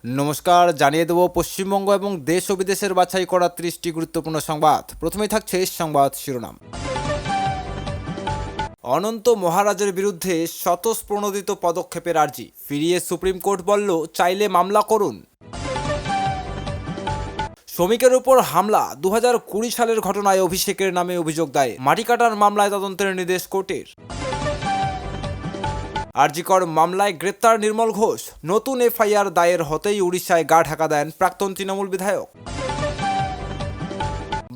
নমস্কার, জানিয়ে দেব পশ্চিমবঙ্গ এবং দেশ ও বিদেশের বাছাই করা 30টি গুরুত্বপূর্ণ সংবাদ। প্রথমেই থাকছে সংবাদ শিরোনাম। অনন্ত মহারাজের বিরুদ্ধে স্বতঃপ্রণোদিত পদক্ষেপের আর্জি ফিরিয়ে সুপ্রিম কোর্ট বলল, চাইলে মামলা করুন। শ্রমিকের উপর হামলা 2020 সালের ঘটনায় অভিষেকের নামে অভিযোগ দায়ের, মাটি কাটার মামলায় তদন্তের নির্দেশ কোর্টের। আরজিকর মামলায় গ্রেপ্তার নির্মল ঘোষ, নতুন এফআইআর দায়ের হতেই উড়িষ্যায় গা ঢাকা দেন প্রাক্তন তৃণমূল বিধায়ক।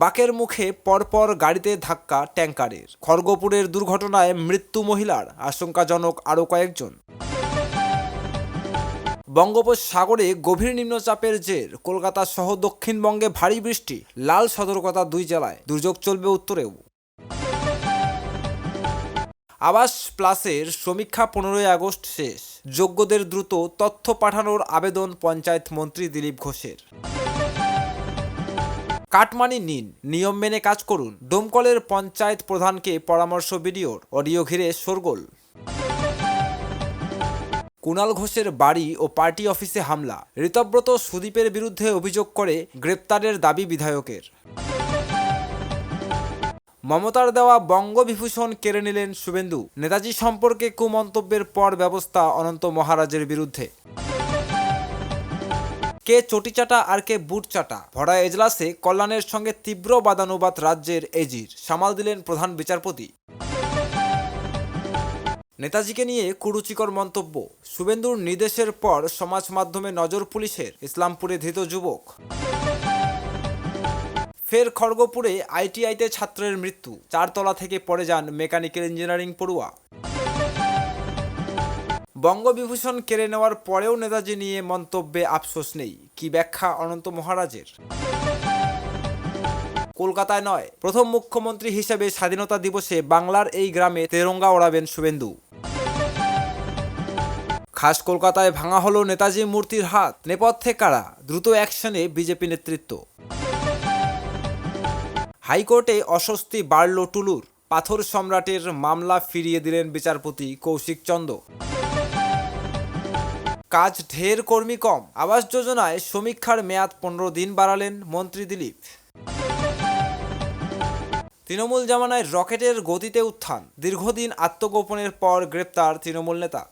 বাকের মুখে পরপর গাড়িতে ধাক্কা ট্যাঙ্কারের, খড়গপুরের দুর্ঘটনায় মৃত্যু মহিলার, আশঙ্কাজনক আরও কয়েকজন। বঙ্গোপসাগরে গভীর নিম্নচাপের জের, কলকাতা সহ দক্ষিণবঙ্গে ভারী বৃষ্টি, লাল সতর্কতা 2 জেলায়, দুর্যোগ চলবে উত্তরেও। আবাস প্লাসের সমীক্ষা 15 আগস্ট শেষ, যোগ্যদের দ্রুত তথ্য পাঠানোর আবেদন পঞ্চায়েত মন্ত্রী দিলীপ ঘোষের। কাটমানি নিন, নিয়ম মেনে কাজ করুন, ডোমকলের পঞ্চায়েত প্রধানকে পরামর্শ বিডিওর, অডিও ঘিরে শোরগোল। কুণাল ঘোষের বাড়ি ও পার্টি অফিসে হামলা, ঋতব্রত সুদীপের বিরুদ্ধে অভিযোগ করে গ্রেপ্তারের দাবি বিধায়কের। মমতার দেওয়া বঙ্গবিভূষণ কেড়ে নিলেন শুভেন্দু, নেতাজি সম্পর্কে কুমন্তব্যের পর ব্যবস্থা অনন্ত মহারাজের বিরুদ্ধে। কে চটিচাটা আর কে বুট চাটা, ভরা এজলাসে কল্যাণের সঙ্গে তীব্র বাদানুবাদ রাজ্যের এজির, সামাল দিলেন প্রধান বিচারপতি। নেতাজিকে নিয়ে কুরুচিকর মন্তব্য, শুভেন্দুর নির্দেশের পর সমাজ মাধ্যমে নজর পুলিশের, ইসলামপুরে ধৃত যুবক। ফের খড়গপুরে আইটিআইতে ছাত্রের মৃত্যু, 4 তলা থেকে পড়ে যান মেকানিক্যাল ইঞ্জিনিয়ারিং পড়ুয়া। বঙ্গবিভূষণ কেড়ে নেওয়ার পরেও নেতাজি নিয়ে মন্তব্যে আফসোস নেই, কি ব্যাখ্যা অনন্ত মহারাজের। কলকাতায় নয়, প্রথম মুখ্যমন্ত্রী হিসেবে স্বাধীনতা দিবসে বাংলার এই গ্রামে তেরঙ্গা ওড়াবেন শুভেন্দু। খাস কলকাতায় ভাঙা হলো নেতাজি মূর্তির হাত, নেপথ্যে কারা, দ্রুত অ্যাকশনে বিজেপি নেতৃত্ব। হাইকোর্টে অস্বস্তি বাড়ল টুলুর, পাথর সম্রাটের মামলা ফিরিয়ে দিলেন বিচারপতি কৌশিক চন্দ। কাজ ঢের, কর্মী কম, আবাস যোজনায় সমীক্ষার মেয়াদ 15 দিন বাড়ালেন মন্ত্রী দিলীপ। তৃণমূল জামানায় রকেটের গতিতে উত্থান, দীর্ঘদিন আত্মগোপনের পর গ্রেপ্তার তৃণমূল নেতা।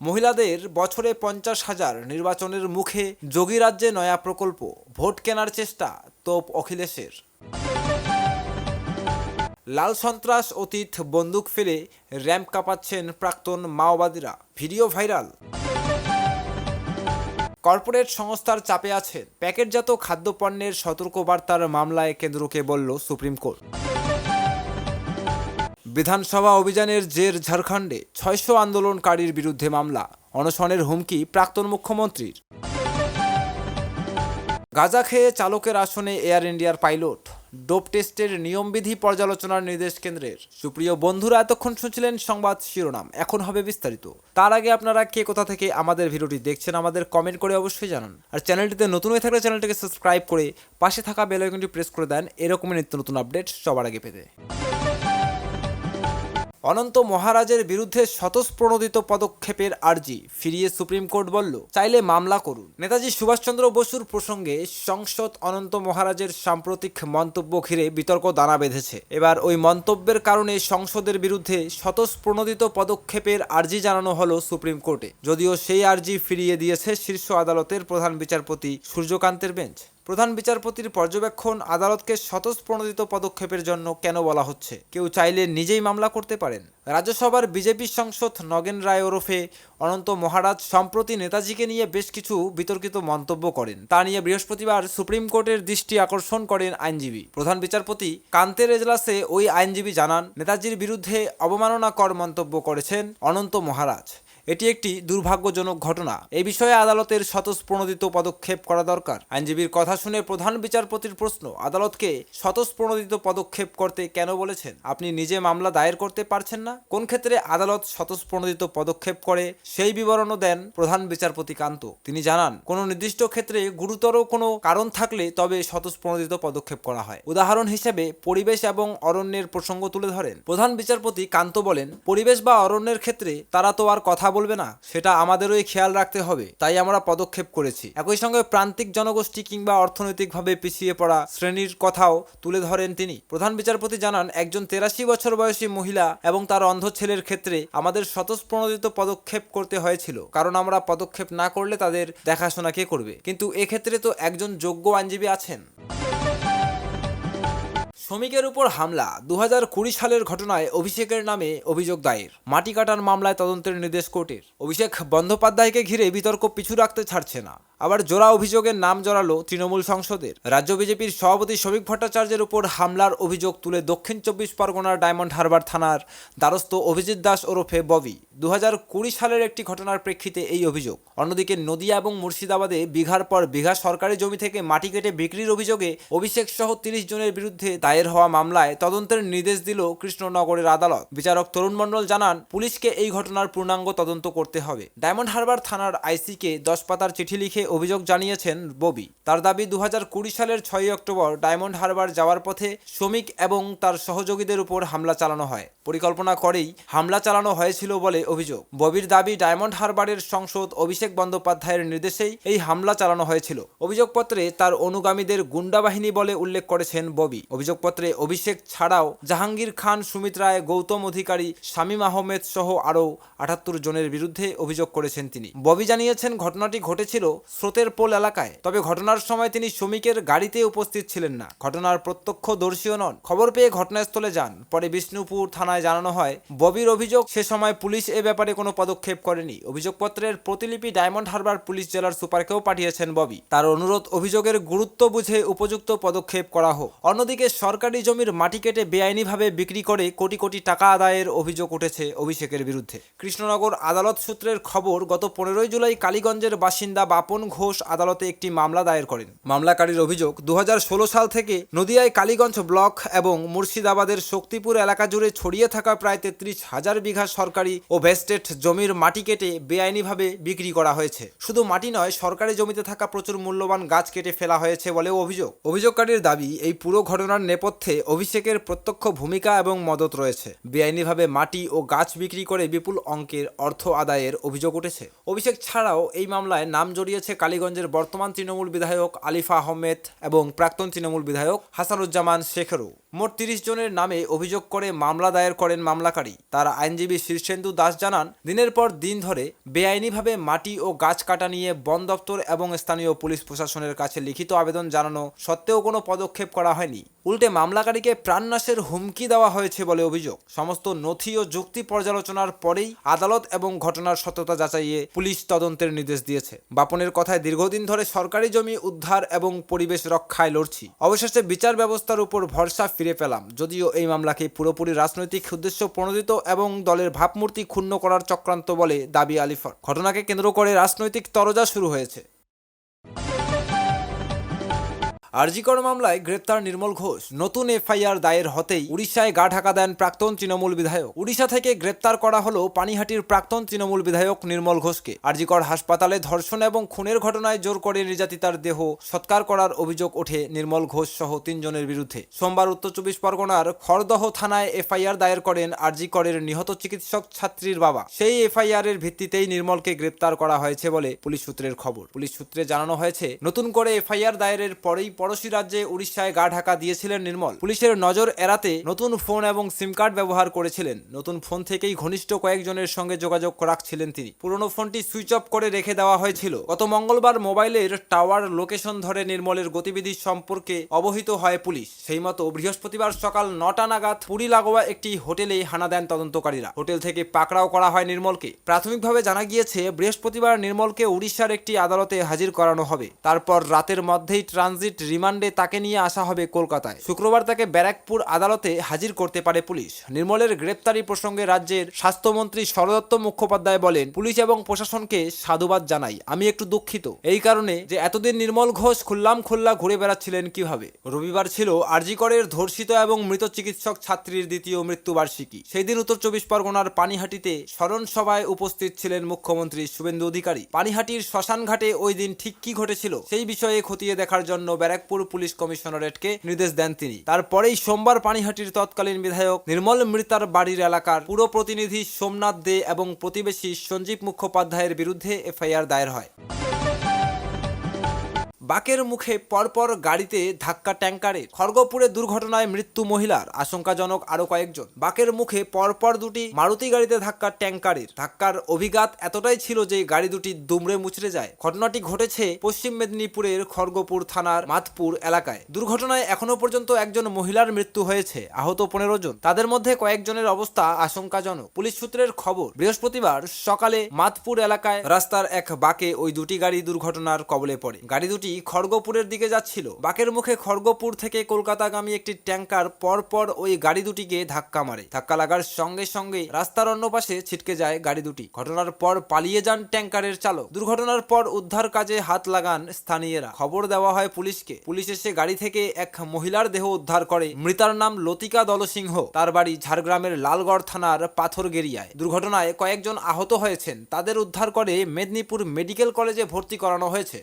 মহিলাদের বছরে 50,000, নির্বাচনের মুখে যোগী রাজ্যে নয়া প্রকল্প, ভোট কেনার চেষ্টা, তোপ অখিলেশের। লাল সন্ত্রাস অতীত, বন্দুক ফেলে র্যাম্প কাঁপাচ্ছেন প্রাক্তন মাওবাদীরা, ভিডিও ভাইরাল। কর্পোরেট সংস্থার চাপে আছেন, প্যাকেটজাত খাদ্যপণ্যের সতর্কবার্তার মামলায় কেন্দ্রকে বলল সুপ্রিম কোর্ট। বিধানসভা অভিযানের জের ঝাড়খণ্ডে, 600 আন্দোলনকারীর বিরুদ্ধে মামলা, অনশনের হুমকি প্রাক্তন মুখ্যমন্ত্রীর। গাঁজা খেয়ে চালকের আসনে এয়ার ইন্ডিয়ার পাইলট, ডোপ টেস্টের নিয়মবিধি পর্যালোচনার নির্দেশ কেন্দ্রের। সুপ্রিয় বন্ধুরা, এতক্ষণ শুনছিলেন সংবাদ শিরোনাম, এখন হবে বিস্তারিত। তার আগে আপনারা কে কোথা থেকে আমাদের ভিডিওটি দেখছেন আমাদের কমেন্ট করে অবশ্যই জানান, আর চ্যানেলটিতে নতুন হয়ে থাকলে চ্যানেলটিকে সাবস্ক্রাইব করে পাশে থাকা বেল আইকনটি প্রেস করে দেন এরকমই নিত্য নতুন আপডেট সবার আগে পেতে। অনন্ত মহারাজের বিরুদ্ধে স্বতঃপ্রণোদিত পদক্ষেপের আর্জি ফিরিয়ে সুপ্রিম কোর্ট বলল, চাইলে মামলা করুন। নেতাজি সুভাষচন্দ্র বসুর প্রসঙ্গে সংসদ অনন্ত মহারাজের সাম্প্রতিক মন্তব্য ঘিরে বিতর্ক দানা বেঁধেছে। এবার ওই মন্তব্যের কারণে সংসদের বিরুদ্ধে স্বতঃপ্রণোদিত পদক্ষেপের আর্জি জানানো হলো সুপ্রিম কোর্টে, যদিও সেই আর্জি ফিরিয়ে দিয়েছে শীর্ষ আদালতের প্রধান বিচারপতি সূর্যকান্তের বেঞ্চ। প্রধান বিচারপতির পর্যবেক্ষণ, আদালতকে স্বতঃপ্রণোদিত পদক্ষেপের জন্য কেন বলা হচ্ছে, কেউ চাইলে নিজেই মামলা করতে পারেন। রাজ্যসভার বিজেপি সাংসদ নগেন রায় ওরফে অনন্ত মহারাজ সম্প্রতি নেতাজিকে নিয়ে বেশ কিছু বিতর্কিত মন্তব্য করেন। তা নিয়ে বৃহস্পতিবার সুপ্রিম কোর্টের দৃষ্টি আকর্ষণ করেন আইনজীবী। প্রধান বিচারপতি কান্তের এজলাসে ওই আইনজীবী জানান, নেতাজির বিরুদ্ধে অবমাননাকর মন্তব্য করেছেন অনন্ত মহারাজ। এটি একটি দুর্ভাগ্যজনক ঘটনা, এই বিষয়ে আদালতের স্বতঃপ্রণোদিত পদক্ষেপ করা দরকার। আইনজীবীর কথা শুনে প্রধান বিচারপতির প্রশ্ন, আদালতকে স্বতঃপ্রণোদিত পদক্ষেপ করতে কেন বলেছেন? আপনি নিজে মামলা দায়ের করতে পারছেন না? কোন ক্ষেত্রে আদালত স্বতঃপ্রণোদিত পদক্ষেপ করে সেই বিবরণও দেন প্রধান বিচারপতি কান্ত। তিনি জানান, কোনো নির্দিষ্ট ক্ষেত্রে গুরুতর কোনো কারণ থাকলে তবে স্বতঃপ্রণোদিত পদক্ষেপ করা হয়। উদাহরণ হিসেবে পরিবেশ এবং অরণ্যের প্রসঙ্গ তুলে ধরেন প্রধান বিচারপতি কান্ত। বলেন, পরিবেশ বা অরণ্যের ক্ষেত্রে তারা তো আর কথা বলবে না, সেটা আমাদেরই খেয়াল রাখতে হবে। তাই আমরা পদক্ষেপ করেছি। একই সঙ্গে প্রান্তিক জনগোষ্ঠী কিংবা অর্থনৈতিকভাবে পিছিয়ে পড়া শ্রেণীর কথাও তুলে ধরেন তিনি। প্রধান বিচারপতি জানান, একজন 83 বছর বয়সী মহিলা এবং তার অন্ধ ছেলের ক্ষেত্রে আমাদের স্বতঃস্ফূর্ত পদক্ষেপ করতে হয়েছিল, কারণ আমরা পদক্ষেপ না করলে তাদের দেখাশোনা কে করবে। কিন্তু এক্ষেত্রে তো একজন যোগ্য আইনজীবী আছেন। শ্রমিকের উপর হামলা, 2020 সালের ঘটনায় অভিষেকের নামে অভিযোগ দায়ের। মাটি কাটার মামলায় তদন্তের নির্দেশ কোর্টের। অভিষেক বন্দ্যোপাধ্যায়কে ঘিরে বিতর্ক পিছু রাখতে ছাড়ছে না। আবার জোড়া অভিযোগের নাম জড়ালো তৃণমূল সংসদের। রাজ্য বিজেপির সভাপতি শ্রমিক ভট্টাচার্যের উপর হামলার অভিযোগ তুলে দক্ষিণ 24 পরগনার ডায়মন্ড হারবার থানার দ্বারস্থ অভিজিৎ দাস ওরফে ববি। 2020 সালের একটি ঘটনার প্রেক্ষিতে এই অভিযোগ। অন্যদিকে নদিয়া এবং মুর্শিদাবাদে বিঘার পর বিঘা সরকারি জমি থেকে মাটি কেটে বিক্রির অভিযোগে অভিষেক সহ 30 জনের বিরুদ্ধে দায়ের হওয়া মামলায় তদন্তের নির্দেশ দিল কৃষ্ণনগরের আদালত। বিচারক তরুণ মণ্ডল জানান, পুলিশকে এই ঘটনার পূর্ণাঙ্গ তদন্ত করতে হবে। ডায়মন্ড হারবার থানার আইসিকে 10 পাতার চিঠি লিখে অভিযোগ জানিয়েছেন ববি। তার দাবি, 2020 সালের 6 অক্টোবর ডায়মন্ড হারবার যাওয়ার পথে শ্রমিক এবং তার সহযোগীদের উপর হামলা চালানো হয়। পরিকল্পনা করেই হামলা চালানো হয়েছিল বলে অভিযোগ। ববির দাবি, ডায়মন্ড হারবারের সাংসদ অভিষেক বন্দ্যোপাধ্যায়ের নির্দেশেই এই হামলা চালানো হয়েছিল। অভিযোগপত্রে তার অনুগামীদের গুন্ডা বাহিনী বলে উল্লেখ করেছেন ববি। অভিযোগপত্রে অভিষেক ছাড়াও জাহাঙ্গীর খান, সুমিত রায়, গৌতম অধিকারী, শামীম আহমেদ সহ আরও 78 জনের বিরুদ্ধে অভিযোগ করেছেন তিনি। ববি জানিয়েছেন, ঘটনাটি ঘটেছিল স্রোতের পোল এলাকায়। তবে ঘটনার সময় তিনি শ্রমিকের গাড়িতে উপস্থিত ছিলেন না। ঘটনার প্রত্যক্ষদর্শীও নন। খবর পেয়ে ঘটনাস্থলে যান। পরে বিষ্ণুপুর থানায় জানানো হয়, ববির অভিযোগ, সে সময় পুলিশ এ ব্যাপারে কোনো পদক্ষেপ করেনি। অভিযোগপত্রের প্রতিলিপি ডায়মন্ড হারবার পুলিশ জেলার সুপারকেও পাঠিয়েছেন ববি। তার অনুরোধ, অভিযোগের গুরুত্ব বুঝে উপযুক্ত পদক্ষেপ করা হোক। অন্যদিকে সরকারি জমির মাটি কেটে বেআইনিভাবে বিক্রি করে কোটি কোটি টাকা আদায়ের অভিযোগ উঠেছে অভিষেকের বিরুদ্ধে। কৃষ্ণনগর আদালত সূত্রের খবর, গত 15 জুলাই কালীগঞ্জের বাসিন্দা বাপন ঘোষ আদালতে একটি মামলা দায়ের করেন। মামলাকারীর অভিযোগ, 2016 সাল থেকে নদিয়ায় কালীগঞ্জ ব্লক এবং মুর্শিদাবাদের শক্তিপুর এলাকা জুড়ে ছড়িয়ে থাকা প্রায় 33,000 বিঘা সরকারি ও ভেস্টেড জমির মাটি কেটে বেআইনিভাবে বিক্রি করা হয়েছে। শুধু মাটি নয়, সরকারি জমিতে থাকা প্রচুর মূল্যবান গাছ কেটে ফেলা হয়েছে বলেও অভিযোগ। অভিযোগকারীর দাবি, এই পুরো ঘটনার নেপথ্যে অভিষেকের প্রত্যক্ষ ভূমিকা এবং মদত রয়েছে। বেআইনিভাবে মাটি ও গাছ বিক্রি করে বিপুল অঙ্কের অর্থ আদায়ের অভিযোগ উঠেছে। অভিষেক ছাড়াও এই মামলায় নাম জড়িয়েছে কালীগঞ্জের বর্তমান তৃণমূল বিধায়ক আলিফা আহমেদ এবং প্রাক্তন তৃণমূল বিধায়ক হাসানুজ্জামান শেখেরও। মোট 30 জনের নামে অভিযোগ করে মামলা দায়ের করেন মামলাকারী। তার আইনজীবী শীর্ষেন্দু দাস জানান, দিনের পর দিন ধরে বেআইনিভাবে মাটি ও গাছ কাটা নিয়ে বন দপ্তর এবং স্থানীয় পুলিশ প্রশাসনের কাছে লিখিত আবেদন জানানো সত্ত্বেও কোনো পদক্ষেপ করা হয়নি। উল্টে মামলাকারীকে প্রাণনাশের হুমকি দেওয়া হয়েছে বলে অভিযোগ। সমস্ত নথি ও যুক্তি পর্যালোচনার পরেই আদালত এবং ঘটনার সত্যতা যাচাইয়ে পুলিশ তদন্তের নির্দেশ দিয়েছে। বাপনের কথায়, দীর্ঘদিন ধরে সরকারি জমি উদ্ধার এবং পরিবেশ রক্ষায় লড়ছি। অবশেষে বিচার ব্যবস্থার উপর ভরসা ফিরে পেলাম। যদিও এই মামলাকে পুরোপুরি রাজনৈতিক উদ্দেশ্য প্রণোদিত এবং দলের ভাবমূর্তি ক্ষুণ্ণ করার চক্রান্ত বলে দাবি আলিফার। ঘটনাকে কেন্দ্র করে রাজনৈতিক তরজা শুরু হয়েছে। আরজিকর মামলায় গ্রেপ্তার নির্মল ঘোষ। নতুন এফআইআর দায়ের হতেই উড়িষ্যায় গা ঢাকা দেন প্রাক্তন তৃণমূল বিধায়ক। উড়িষ্যা থেকে গ্রেপ্তার করা হলো পানিহাটির প্রাক্তন তৃণমূল বিধায়ক নির্মল ঘোষকে। আরজিকর হাসপাতালে ধর্ষণ এবং খুনের ঘটনায় জোর করে নির্যাতিতার দেহ সৎকার করার অভিযোগ ওঠে নির্মল ঘোষ সহ 3 জনের বিরুদ্ধে। সোমবার উত্তর 24 পরগনার খড়দহ থানায় এফআইআর দায়ের করেন আরজিকরের নিহত চিকিৎসক ছাত্রীর বাবা। সেই এফআইআর এর ভিত্তিতেই নির্মলকে গ্রেপ্তার করা হয়েছে বলে পুলিশ সূত্রের খবর। পুলিশ সূত্রে জানানো হয়েছে, নতুন করে এফআইআর দায়েরের পরেই পড়োশি রাজ্যে উড়িষ্যায় গা ঢাকা দিয়েছিলেন নির্মল। পুলিশের নজর এড়াতে নতুন ফোন এবং সিম কার্ড ব্যবহার করেছিলেন। নতুন ফোন থেকেই ঘনিষ্ঠ কয়েকজনের সঙ্গে যোগাযোগ রাখছিলেন তিনি। পুরনো ফোনটি সুইচ অফ করে রেখে দেওয়া হয়েছিল। গত মঙ্গলবার মোবাইলের টাওয়ার লোকেশন ধরে নির্মলের গতিবিধি সম্পর্কে অবহিত হয় পুলিশ। সেই মতো বৃহস্পতিবার সকাল 9টা নাগাদ পুরী লাগোয়া একটি হোটেলে হানা দেন তদন্তকারীরা। হোটেল থেকে পাকড়াও করা হয় নির্মলকে। প্রাথমিকভাবে জানা গিয়েছে, বৃহস্পতিবার নির্মলকে উড়িষ্যার একটি আদালতে হাজির করানো হবে। তারপর রাতের মধ্যেই ট্রানজিট রিমান্ডে তাকে নিয়ে আসা হবে কলকাতায়। শুক্রবার তাকে ব্যারাকপুর আদালতে হাজির করতে পারে পুলিশ। নির্মলের গ্রেপ্তারি প্রসঙ্গে রাজ্যের স্বাস্থ্যমন্ত্রী শরদত্ত মুখোপাধ্যায় বলেন, পুলিশ এবং প্রশাসনকে সাধুবাদ জানাই। আমি একটু দুঃখিত এই কারণে যে এতদিন নির্মল ঘোষ খুল্লা ঘুরে বেড়াচ্ছিলেন কিভাবে। রবিবার ছিল আরজিকরের ধর্ষিত এবং মৃত চিকিৎসক ছাত্রীর দ্বিতীয় মৃত্যুবার্ষিকী। সেই দিন উত্তর 24 পরগনার পানিহাটিতে স্মরণ সভায় উপস্থিত ছিলেন মুখ্যমন্ত্রী শুভেন্দু অধিকারী। পানিহাটির শ্মশান ঘাটে ওই দিন ঠিক কি ঘটেছিল সেই বিষয়ে খতিয়ে দেখার জন্য ব্যারাকপুর ব্যারাকপুর পুলিশ কমিশনারেটকে নির্দেশ দেন তিনি। তারপরেই সোমবার পানিহাটির তৎকালীন বিধায়ক নির্মল মৃতার বাড়ির এলাকার পুরো প্রতিনিধি সোমনাথ দে এবং প্রতিবেশী সঞ্জীব মুখোপাধ্যায়ের বিরুদ্ধে এফআইআর দায়ের হয়। বাকের মুখে পরপর গাড়িতে ধাক্কা ট্যাঙ্কারের। খড়গপুরে দুর্ঘটনায় মৃত্যু মহিলার, আশঙ্কাজনক আরো কয়েকজন। বাকের মুখে পরপর দুটি মারুতি গাড়িতে ধাক্কা ট্যাঙ্কারের। ধাক্কার অভিঘাত এতটাই ছিল যে গাড়ি দুটি দুমড়ে মুচড়ে যায়। ঘটনাটি ঘটেছে পশ্চিম মেদিনীপুরের খড়গপুর থানার মাতপুর এলাকায়। দুর্ঘটনায় এখনো পর্যন্ত একজন মহিলার মৃত্যু হয়েছে, আহত 15 জন। তাদের মধ্যে কয়েকজনের অবস্থা আশঙ্কাজনক। পুলিশ সূত্রের খবর, বৃহস্পতিবার সকালে মাতপুর এলাকায় রাস্তার এক বাকে ওই দুটি গাড়ি দুর্ঘটনার কবলে পড়ে। গাড়ি দুটি খড়গপুরের দিকে যাচ্ছিল। বাকের মুখে খড়গপুর থেকে কলকাতাগামী একটি ট্যাঙ্কার পরপর ওই গাড়ি দুটিকে ধাক্কা মারে। ধাক্কা লাগার সঙ্গে সঙ্গে রাস্তার অন্য পাশে ছিটকে যায় গাড়ি দুটি। ঘটনার পর পালিয়ে যান ট্যাঙ্কারের চালক। দুর্ঘটনার পর উদ্ধার কাজে হাত লাগান স্থানীয়রা। খবর দেওয়া হয় পুলিশকে। পুলিশ এসে গাড়ি থেকে এক মহিলার দেহ উদ্ধার করে। মৃতার নাম লতিকা দলসিংহ। তার বাড়ি ঝাড়গ্রামের লালগড় থানার পাথরগেরিয়ায়। দুর্ঘটনায় কয়েকজন আহত হয়েছেন। তাদের উদ্ধার করে মেদিনীপুর মেডিকেল কলেজে ভর্তি করানো হয়েছে।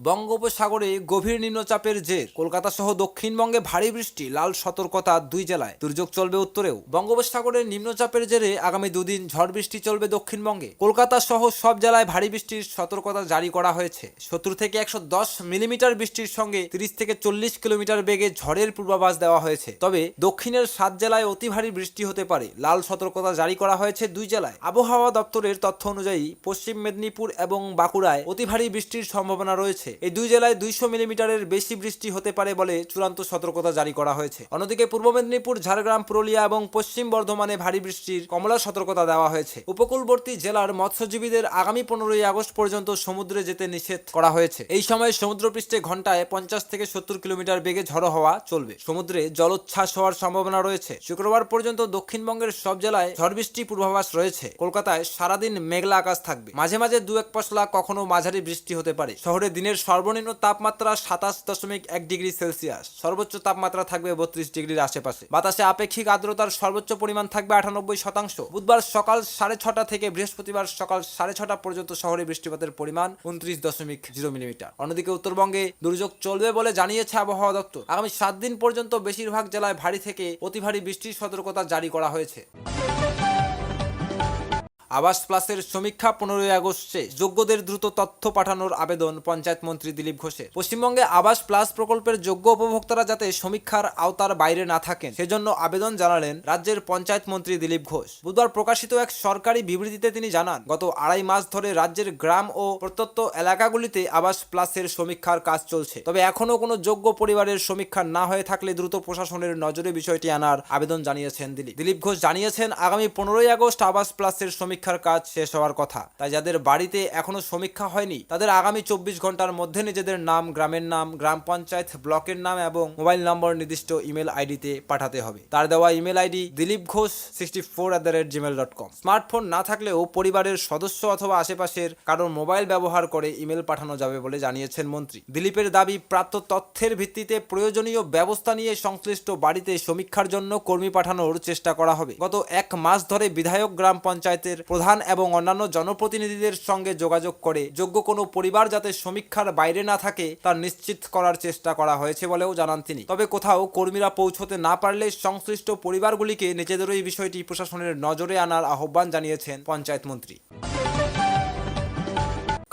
বঙ্গোপসাগরে গভীর নিম্নচাপের জের। কলকাতা সহ দক্ষিণবঙ্গে ভারী বৃষ্টি, লাল সতর্কতা 2 জেলায়। দুর্যোগ চলবে উত্তরেও। বঙ্গোপসাগরে নিম্নচাপের জেরে আগামী 2 দিন ঝড় বৃষ্টি চলবে দক্ষিণবঙ্গে। কলকাতা সহ সব জেলায় ভারী বৃষ্টির সতর্কতা জারি করা হয়েছে। 70 থেকে 110 মিলিমিটার বৃষ্টির সঙ্গে 30 থেকে 40 কিলোমিটার বেগে ঝড়ের পূর্বাভাস দেওয়া হয়েছে। তবে দক্ষিণের 7 জেলায় অতি ভারী বৃষ্টি হতে পারে। লাল সতর্কতা জারি করা হয়েছে 2 জেলায়। আবহাওয়া দপ্তরের তথ্য অনুযায়ী পশ্চিম মেদিনীপুর এবং বাঁকুড়ায় অতি ভারী বৃষ্টির সম্ভাবনা রয়েছে। এই 2 জেলায় 200 মিলিমিটারের বেশি বৃষ্টি হতে পারে বলে চূড়ান্ত সতর্কতা জারি করা হয়েছে। অন্যদিকে পূর্ব মেদিনীপুর, ঝাড়গ্রাম, পুরুলিয়া এবং পশ্চিম বর্ধমানে ভারী বৃষ্টির কমলা সতর্কতা দেওয়া হয়েছে। উপকূলবর্তী জেলার মৎস্যজীবীদের আগামী 15ই আগস্ট পর্যন্ত সমুদ্রে যেতে নিষেধ করা হয়েছে। এই সময় সমুদ্রপৃষ্ঠে ঘন্টায় 50 থেকে 70 কিলোমিটার বেগে ঝড়ো হওয়া চলবে। সমুদ্রে জলোচ্ছ্বাস হওয়ার সম্ভাবনা রয়েছে। শুক্রবার পর্যন্ত দক্ষিণবঙ্গের সব জেলায় ঝড় বৃষ্টি পূর্বাভাস রয়েছে। কলকাতায় সারাদিন মেঘলা আকাশ থাকবে। মাঝে মাঝে 2-1 পশলা কখনো মাঝারি বৃষ্টি হতে পারে। শহরে দিনের সর্বনিম্ন তাপমাত্রা 27.1 ডিগ্রি সেলসিয়াস। সর্বোচ্চ তাপমাত্রা থাকবে 32 ডিগ্রির আশেপাশে। বাতাসে আপেক্ষিক আর্দ্রতার সর্বোচ্চ পরিমাণ থাকবে 98%। বুধবার সকাল 6:30 থেকে বৃহস্পতিবার সকাল 6:30 পর্যন্ত শহরে বৃষ্টিপাতের পরিমাণ 29.0 মিলিমিটার। অন্যদিকে উত্তরবঙ্গে দুর্যোগ চলবে বলে জানিয়েছে আবহাওয়া দপ্তর। আগামী 7 দিন পর্যন্ত বেশিরভাগ জেলায় ভারী থেকে অতি ভারী বৃষ্টির সতর্কতা জারি করা হয়েছে। আবাস প্লাসের সমীক্ষা 15ই আগস্ট শেষ। যোগ্যদের দ্রুত তথ্য পাঠানোর আবেদন পঞ্চায়েত মন্ত্রী দিলীপ ঘোষের। পশ্চিমবঙ্গে আবাস প্লাস প্রকল্পের যোগ্য উপভোক্তারা যাতে সমীক্ষার আওতার বাইরে না থাকেন সেজন্য আবেদন জানালেন রাজ্যের পঞ্চায়েত মন্ত্রী দিলীপ ঘোষ। বুধবার প্রকাশিত এক সরকারি বিবৃতিতে তিনি জানান, গত 2.5 মাস ধরে রাজ্যের গ্রাম ও প্রত্যন্ত এলাকাগুলিতে আবাস প্লাসের সমীক্ষার কাজ চলছে। তবে এখনো কোনো যোগ্য পরিবারের সমীক্ষা না হয়ে থাকলে দ্রুত প্রশাসনের নজরে বিষয়টি আনার আবেদন জানিয়েছেন দিলীপ ঘোষ জানিয়েছেন, আগামী 15ই আগস্ট আবাস প্লাসের সমীক্ষার কাজ শেষ হওয়ার কথা। তাই যাদের বাড়িতে এখনো সমীক্ষা হয়নি তাদের আগামী 24 ঘন্টার মধ্যে নিজেদের নাম, গ্রামের নাম, গ্রাম পঞ্চায়েত, ব্লকের নাম এবং মোবাইল নম্বর নির্দিষ্ট ইমেল আইডিতে পাঠাতে হবে। তার দেওয়া ইমেল আইডি dilipghosh64@gmail.com। স্মার্টফোন না থাকলেও পরিবারের সদস্য অথবা আশেপাশের কারোর মোবাইল ব্যবহার করে ইমেল পাঠানো যাবে বলে জানিয়েছেন মন্ত্রী। দিলীপের দাবি, প্রাপ্ত তথ্যের ভিত্তিতে প্রয়োজনীয় ব্যবস্থা নিয়ে সংশ্লিষ্ট বাড়িতে সমীক্ষার জন্য কর্মী পাঠানোর চেষ্টা করা হবে। গত 1 মাস ধরে বিধায়ক, গ্রাম পঞ্চায়েতের প্রধান এবং অন্যান্য জনপ্রতিনিধিদের সঙ্গে যোগাযোগ করে যোগ্য কোনো পরিবার যাতে সমীক্ষার বাইরে না থাকে তা নিশ্চিত করার চেষ্টা করা হয়েছে বলেও জানান তিনি। তবে কোথাও কর্মীরা পৌঁছতে না পারলে সংশ্লিষ্ট পরিবারগুলিকে নিজেদের এই বিষয়টি প্রশাসনের নজরে আনার আহ্বান জানিয়েছেন পঞ্চায়েত মন্ত্রী।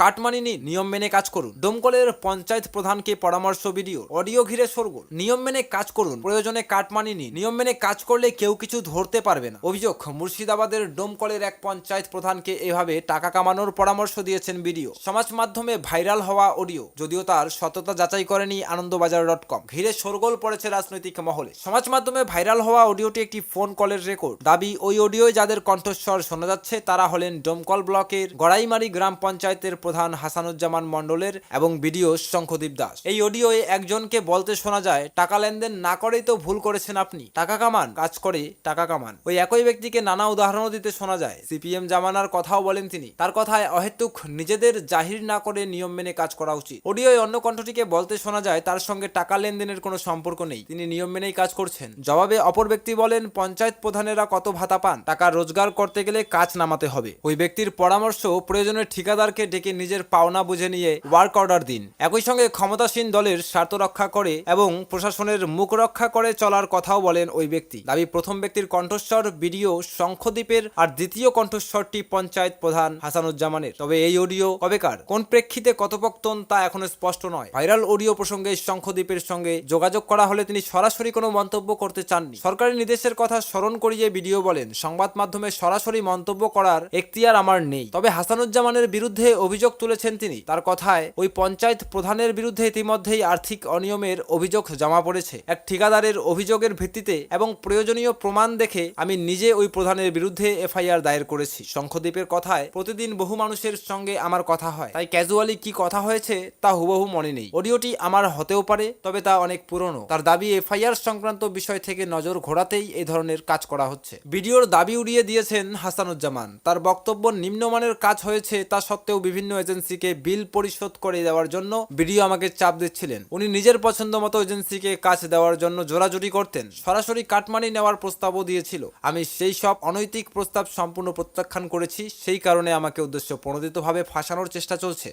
কাটমানি নিন, নিয়ম মেনে কাজ করুন। দমকলের পঞ্চায়েত প্রধানকে পরামর্শ ভিডিও, অডিও ঘিরে শোরগোল। নিয়ম মেনে কাজ করুন, প্রয়োজনে কাটমানি নিন। নিয়ম মেনে কাজ করলে কেউ কিছু ধরতে পারবে না। অভিযোগ, মুর্শিদাবাদের ডোমকলের এক পঞ্চায়েত প্রধানকে এভাবে টাকা কামানোর পরামর্শ দিয়েছেন ভিডিও। সমাজ মাধ্যমে ভাইরাল হওয়া অডিও, যদিও তার সততা যাচাই করেনি আনন্দবাজার.com। ঘিরে শোরগোল পড়েছে রাজনৈতিক মহলে। সমাজ মাধ্যমে ভাইরাল হওয়া অডিওটি একটি ফোন কলের রেকর্ড। দাবি, ওই অডিওয় যাদের কণ্ঠস্বর শোনা যাচ্ছে তারা হলেন ডোমকল ব্লকের গড়াইমারি গ্রাম পঞ্চায়েতের প্রধান হাসানুজ্জামান মণ্ডলের এবং ভিডিও শঙ্খদীপ দাস। এই অডিওয়ে একজনকে বলতে শোনা যায়, টাকা লেনদেন না করেই তো ভুল করেছেন আপনি, টাকা কামান, কাজ করে টাকা কামান। ওই একই ব্যক্তিকে নানা উদাহরণও দিতে শোনা যায়। সিপিএম জামানার কথাও বলেন তিনি। তার কথায় অহেতুক নিজেদের জাহির না করে নিয়ম মেনে কাজ করা উচিত। অডিওয়ে অন্য কণ্ঠটিকে বলতে শোনা যায় তার সঙ্গে টাকা লেনদেনের কোনো সম্পর্ক নেই, তিনি নিয়ম মেনেই কাজ করছেন। জবাবে অপর ব্যক্তি বলেন, পঞ্চায়েত প্রধানেরা কত ভাতা পান, টাকা রোজগার করতে গেলে কাজ নামাতে হবে। ওই ব্যক্তির পরামর্শ, প্রয়োজনে ঠিকাদারকে ডেকে নিজের পাওনা বুঝে নিয়ে ওয়ার্ক অর্ডার দিন। একই সঙ্গে ক্ষমতাসীন দলের স্বার্থ রক্ষা করে এবং প্রশাসনের মুখ রক্ষা করে চলার কথাও বলেন ওই ব্যক্তি। দাবি প্রথম ব্যক্তির কণ্ঠস্বর বিডিও শঙ্খদ্বীপের আর দ্বিতীয় কণ্ঠস্বরটি পঞ্চায়েত প্রধান হাসানুজ্জামানের। তবে এই অডিও কবেকার, কোন প্রেক্ষিতে কথোপকথন তা এখনো স্পষ্ট নয়। ভাইরাল অডিও প্রসঙ্গে শঙ্খদ্বীপের সঙ্গে যোগাযোগ করা হলে তিনি সরাসরি কোনো মন্তব্য করতে চাননি। সরকারি নির্দেশের কথা স্মরণ করিয়ে বিডিও বলেন, সংবাদ মাধ্যমে সরাসরি মন্তব্য করার এখতিয়ার আমার নেই। তবে হাসানুজ্জামানের বিরুদ্ধে অভিযোগ তুলেছেন তিনি। তার কথায় ওই পঞ্চায়েত প্রধানের বিরুদ্ধে ইতিমধ্যেই আর্থিক অনিয়মের অভিযোগ জমা পড়েছে। এক ঠিকাদারের অভিযোগের ভিত্তিতে এবং প্রয়োজনীয় প্রমাণ দেখে আমি নিজে ওই প্রধানের বিরুদ্ধে এফআইআর দায়ের করেছি। শঙ্খদ্বীপের কথায় প্রতিদিন বহু মানুষের সঙ্গে আমার কথা হয়, তাই ক্যাজুয়ালি কি কথা হয়েছে তা হুবহু মনে নেই। অডিওটি আমার হতেও পারে, তবে তা অনেক পুরনো। তার দাবি এফআইআর সংক্রান্ত বিষয় থেকে নজর ঘোরাতেই এই ধরনের কাজ করা হচ্ছে। ভিডিওর দাবি উড়িয়ে দিয়েছেন হাসানুজ্জামান। তার বক্তব্য, নিম্নমানের কাজ হয়েছে তা সত্ত্বেও বিভিন্ন এজেন্সিকে বিল পরিশোধ করে দেওয়ার জন্য ভিডিও আমাকে চাপ দিচ্ছিলেন। উনি নিজের পছন্দ মতো এজেন্সিকে কাজ দেওয়ার জন্য জোরাজুরি করতেন, সরাসরি কাটমানি নেওয়ার প্রস্তাবও দিয়েছিল। আমি সেই সব অনৈতিক প্রস্তাব সম্পূর্ণ প্রত্যাখ্যান করেছি। সেই কারণে আমাকে উদ্দেশ্য প্রণোদিতভাবে ফাঁসানোর চেষ্টা চলছে।